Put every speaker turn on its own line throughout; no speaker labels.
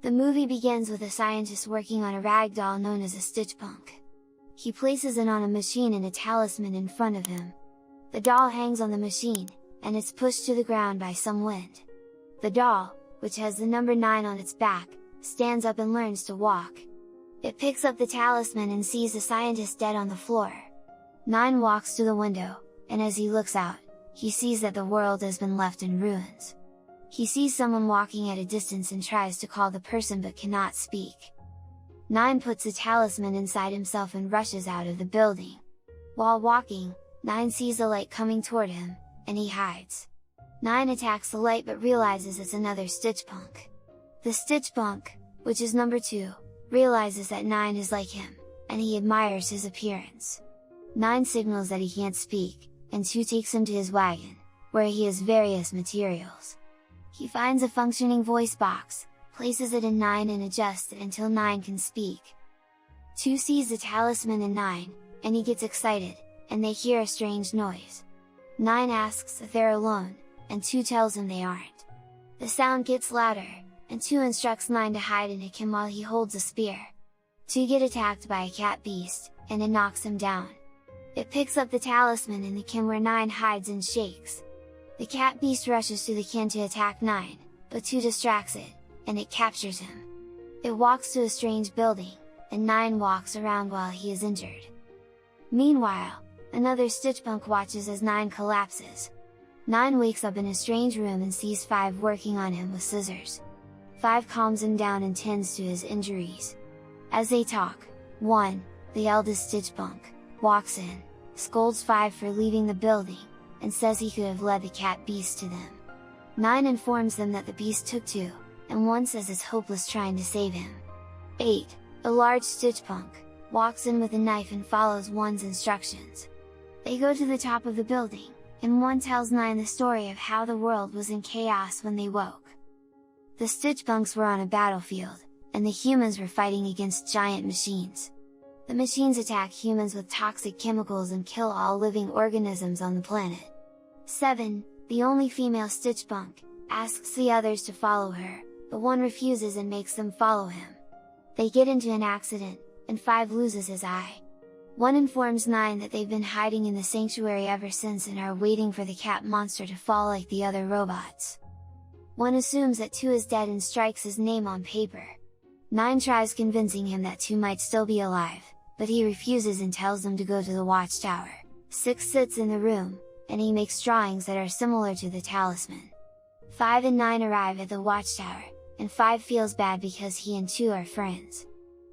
The movie begins with a scientist working on a rag doll known as a stitchpunk. He places it on a machine and a talisman in front of him. The doll hangs on the machine, and it's pushed to the ground by some wind. The doll, which has the number 9 on its back, stands up and learns to walk. It picks up the talisman and sees the scientist dead on the floor. 9 walks to the window, and as he looks out, he sees that the world has been left in ruins. He sees someone walking at a distance and tries to call the person but cannot speak. 9 puts the talisman inside himself and rushes out of the building. While walking, 9 sees a light coming toward him, and he hides. 9 attacks the light but realizes it's another stitchpunk. The stitchpunk, which is number 2, realizes that 9 is like him, and he admires his appearance. 9 signals that he can't speak, and 2 takes him to his wagon, where he has various materials. He finds a functioning voice box, places it in 9 and adjusts it until 9 can speak. 2 sees the talisman in 9, and he gets excited, and they hear a strange noise. 9 asks if they're alone, and 2 tells him they aren't. The sound gets louder, and 2 instructs 9 to hide in a kim while he holds a spear. 2 get attacked by a cat beast, and it knocks him down. It picks up the talisman in the kim where 9 hides and shakes. The cat beast rushes to the kin to attack 9, but 2 distracts it, and it captures him. It walks to a strange building, and 9 walks around while he is injured. Meanwhile, another stitchpunk watches as 9 collapses. 9 wakes up in a strange room and sees 5 working on him with scissors. 5 calms him down and tends to his injuries. As they talk, 1, the eldest stitchpunk, walks in, scolds 5 for leaving the building, and says he could have led the cat beast to them. 9 informs them that the beast took 2, and 1 says it's hopeless trying to save him. 8, a large stitchpunk, walks in with a knife and follows 1's instructions. They go to the top of the building, and 1 tells 9 the story of how the world was in chaos when they woke. The stitchpunks were on a battlefield, and the humans were fighting against giant machines. The machines attack humans with toxic chemicals and kill all living organisms on the planet. 7, the only female stitchpunk, asks the others to follow her, but 1 refuses and makes them follow him. They get into an accident, and 5 loses his eye. 1 informs 9 that they've been hiding in the sanctuary ever since and are waiting for the cat monster to fall like the other robots. 1 assumes that 2 is dead and strikes his name on paper. 9 tries convincing him that 2 might still be alive, but he refuses and tells them to go to the watchtower. 6 sits in the room, and he makes drawings that are similar to the talisman. 5 and 9 arrive at the watchtower, and 5 feels bad because he and 2 are friends.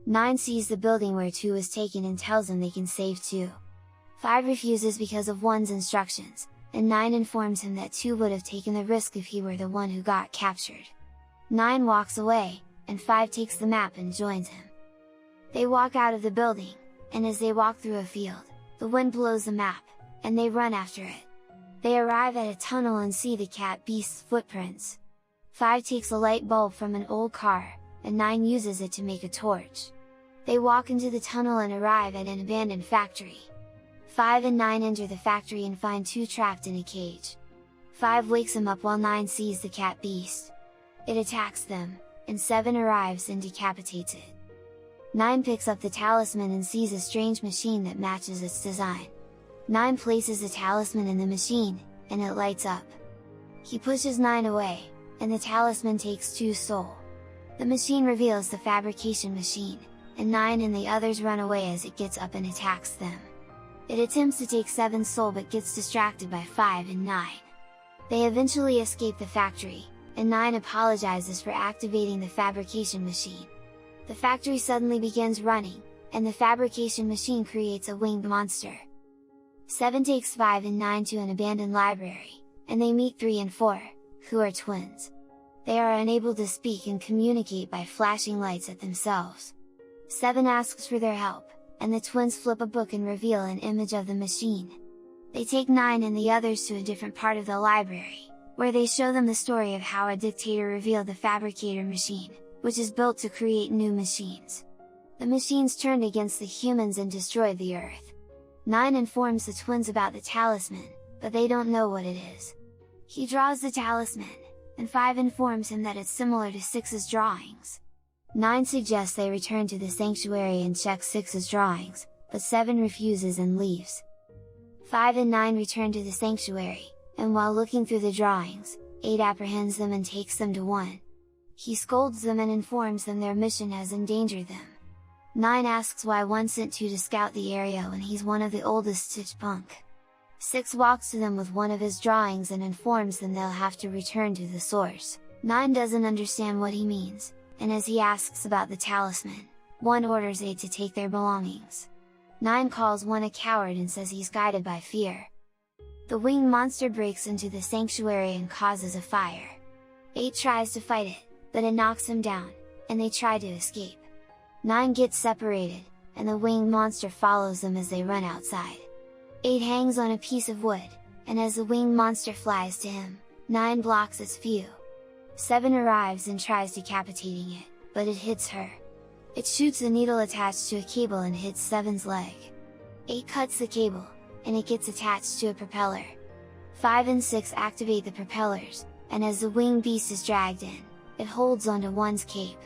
9 sees the building where 2 is taken and tells them they can save 2. 5 refuses because of 1's instructions, and 9 informs him that 2 would have taken the risk if he were the one who got captured. 9 walks away, and 5 takes the map and joins him. They walk out of the building, and as they walk through a field, the wind blows the map, and they run after it. They arrive at a tunnel and see the cat beast's footprints. 5 takes a light bulb from an old car, and 9 uses it to make a torch. They walk into the tunnel and arrive at an abandoned factory. 5 and 9 enter the factory and find 2 trapped in a cage. 5 wakes him up while 9 sees the cat beast. It attacks them, and 7 arrives and decapitates it. 9 picks up the talisman and sees a strange machine that matches its design. 9 places the talisman in the machine, and it lights up. He pushes 9 away, and the talisman takes 2's soul. The machine reveals the fabrication machine, and 9 and the others run away as it gets up and attacks them. It attempts to take 7's soul but gets distracted by 5 and 9. They eventually escape the factory, and 9 apologizes for activating the fabrication machine. The factory suddenly begins running, and the fabrication machine creates a winged monster. 7 takes 5 and 9 to an abandoned library, and they meet 3 and 4, who are twins. They are unable to speak and communicate by flashing lights at themselves. 7 asks for their help, and the twins flip a book and reveal an image of the machine. They take 9 and the others to a different part of the library, where they show them the story of how a dictator revealed the fabricator machine, which is built to create new machines. The machines turned against the humans and destroyed the Earth. 9 informs the twins about the talisman, but they don't know what it is. He draws the talisman, and 5 informs him that it's similar to 6's drawings. 9 suggests they return to the sanctuary and check 6's drawings, but 7 refuses and leaves. 5 and 9 return to the sanctuary, and while looking through the drawings, 8 apprehends them and takes them to 1. He scolds them and informs them their mission has endangered them. 9 asks why 1 sent 2 to scout the area when he's one of the oldest Stitch punk. 6 walks to them with one of his drawings and informs them they'll have to return to the source. 9 doesn't understand what he means, and as he asks about the talisman, 1 orders 8 to take their belongings. 9 calls 1 a coward and says he's guided by fear. The winged monster breaks into the sanctuary and causes a fire. 8 tries to fight it, but it knocks him down, and they try to escape. 9 gets separated, and the winged monster follows them as they run outside. 8 hangs on a piece of wood, and as the winged monster flies to him, 9 blocks its view. 7 arrives and tries decapitating it, but it hits her. It shoots a needle attached to a cable and hits 7's leg. 8 cuts the cable, and it gets attached to a propeller. 5 and 6 activate the propellers, and as the winged beast is dragged in, it holds onto 1's cape.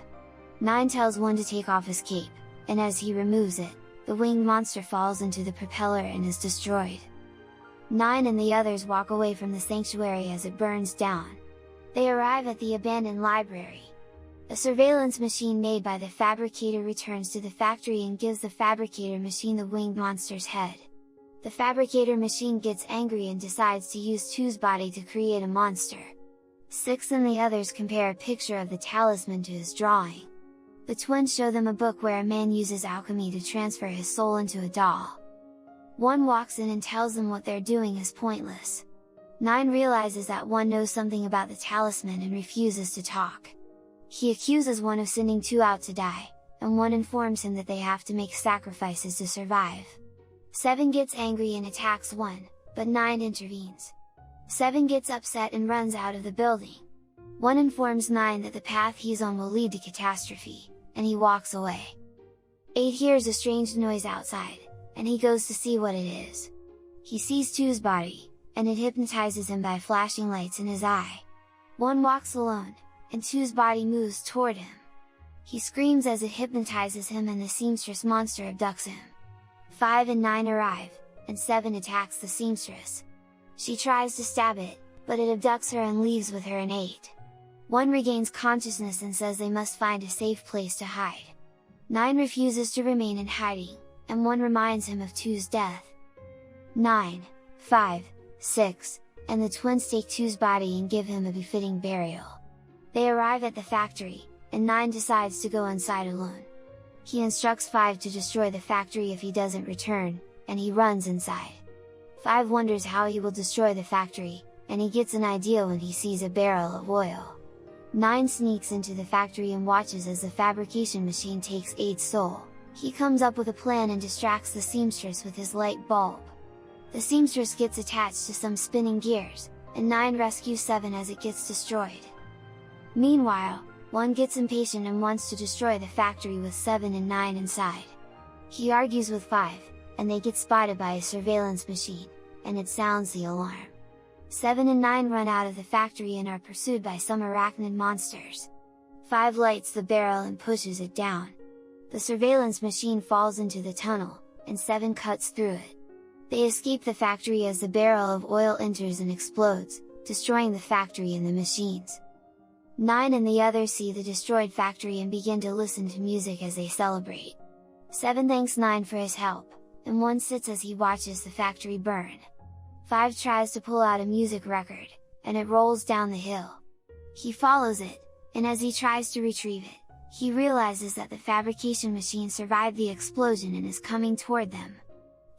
9 tells 1 to take off his cape, and as he removes it, the winged monster falls into the propeller and is destroyed. 9 and the others walk away from the sanctuary as it burns down. They arrive at the abandoned library. A surveillance machine made by the fabricator returns to the factory and gives the fabricator machine the winged monster's head. The fabricator machine gets angry and decides to use 2's body to create a monster. 6 and the others compare a picture of the talisman to his drawing. The twins show them a book where a man uses alchemy to transfer his soul into a doll. 1 walks in and tells them what they're doing is pointless. 9 realizes that 1 knows something about the talisman and refuses to talk. He accuses 1 of sending 2 out to die, and 1 informs him that they have to make sacrifices to survive. 7 gets angry and attacks 1, but 9 intervenes. 7 gets upset and runs out of the building. 1 informs 9 that the path he's on will lead to catastrophe, and he walks away. 8 hears a strange noise outside, and he goes to see what it is. He sees 2's body, and it hypnotizes him by flashing lights in his eye. 1 walks alone, and 2's body moves toward him. He screams as it hypnotizes him and the seamstress monster abducts him. 5 and 9 arrive, and 7 attacks the seamstress. She tries to stab it, but it abducts her and leaves with her and 8. 1 regains consciousness and says they must find a safe place to hide. 9 refuses to remain in hiding, and 1 reminds him of 2's death. 9, 5, 6, and the twins take 2's body and give him a befitting burial. They arrive at the factory, and 9 decides to go inside alone. He instructs 5 to destroy the factory if he doesn't return, and he runs inside. 5 wonders how he will destroy the factory, and he gets an idea when he sees a barrel of oil. 9 sneaks into the factory and watches as the fabrication machine takes 8's soul. He comes up with a plan and distracts the seamstress with his light bulb. The seamstress gets attached to some spinning gears, and 9 rescues 7 as it gets destroyed. Meanwhile, 1 gets impatient and wants to destroy the factory with 7 and 9 inside. He argues with 5, and they get spotted by a surveillance machine, and it sounds the alarm. 7 and 9 run out of the factory and are pursued by some arachnid monsters. 5 lights the barrel and pushes it down. The surveillance machine falls into the tunnel, and 7 cuts through it. They escape the factory as the barrel of oil enters and explodes, destroying the factory and the machines. 9 and the others see the destroyed factory and begin to listen to music as they celebrate. 7 thanks 9 for his help, and 1 sits as he watches the factory burn. 5 tries to pull out a music record, and it rolls down the hill. He follows it, and as he tries to retrieve it, he realizes that the fabrication machine survived the explosion and is coming toward them.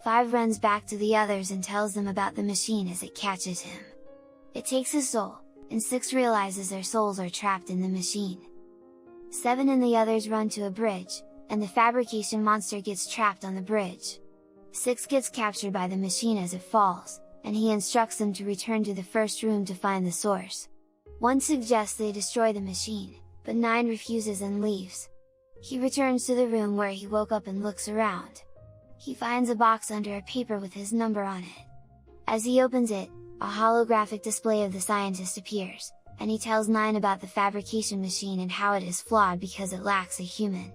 5 runs back to the others and tells them about the machine as it catches him. It takes his soul, and 6 realizes their souls are trapped in the machine. 7 and the others run to a bridge, and the fabrication monster gets trapped on the bridge. 6 gets captured by the machine as it falls, and he instructs them to return to the first room to find the source. 1 suggests they destroy the machine, but 9 refuses and leaves. He returns to the room where he woke up and looks around. He finds a box under a paper with his number on it. As he opens it, a holographic display of the scientist appears, and he tells 9 about the fabrication machine and how it is flawed because it lacks a human.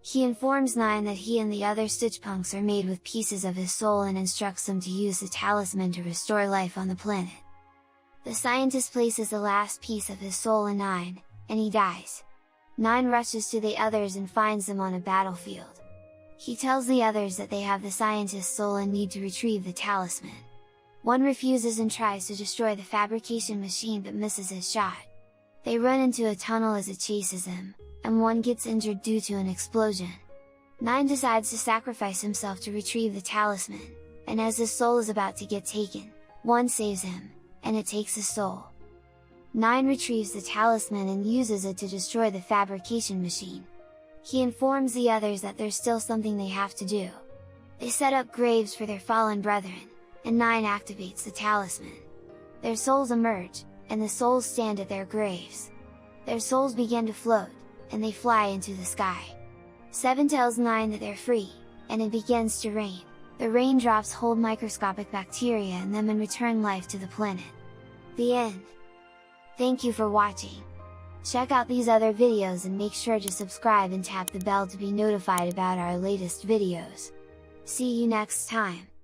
He informs 9 that he and the other Stitchpunks are made with pieces of his soul and instructs them to use the talisman to restore life on the planet. The scientist places the last piece of his soul in 9, and he dies. 9 rushes to the others and finds them on a battlefield. He tells the others that they have the scientist's soul and need to retrieve the talisman. 1 refuses and tries to destroy the fabrication machine but misses his shot. They run into a tunnel as it chases them, and 1 gets injured due to an explosion. 9 decides to sacrifice himself to retrieve the talisman, and as his soul is about to get taken, 1 saves him, and it takes his soul. 9 retrieves the talisman and uses it to destroy the fabrication machine. He informs the others that there's still something they have to do. They set up graves for their fallen brethren, and 9 activates the talisman. Their souls emerge, and the souls stand at their graves. Their souls begin to float, and they fly into the sky. 7 tells 9 that they're free, and it begins to rain. The raindrops hold microscopic bacteria in them and return life to the planet. The end. Thank you for watching. Check out these other videos and make sure to subscribe and tap the bell to be notified about our latest videos. See you next time!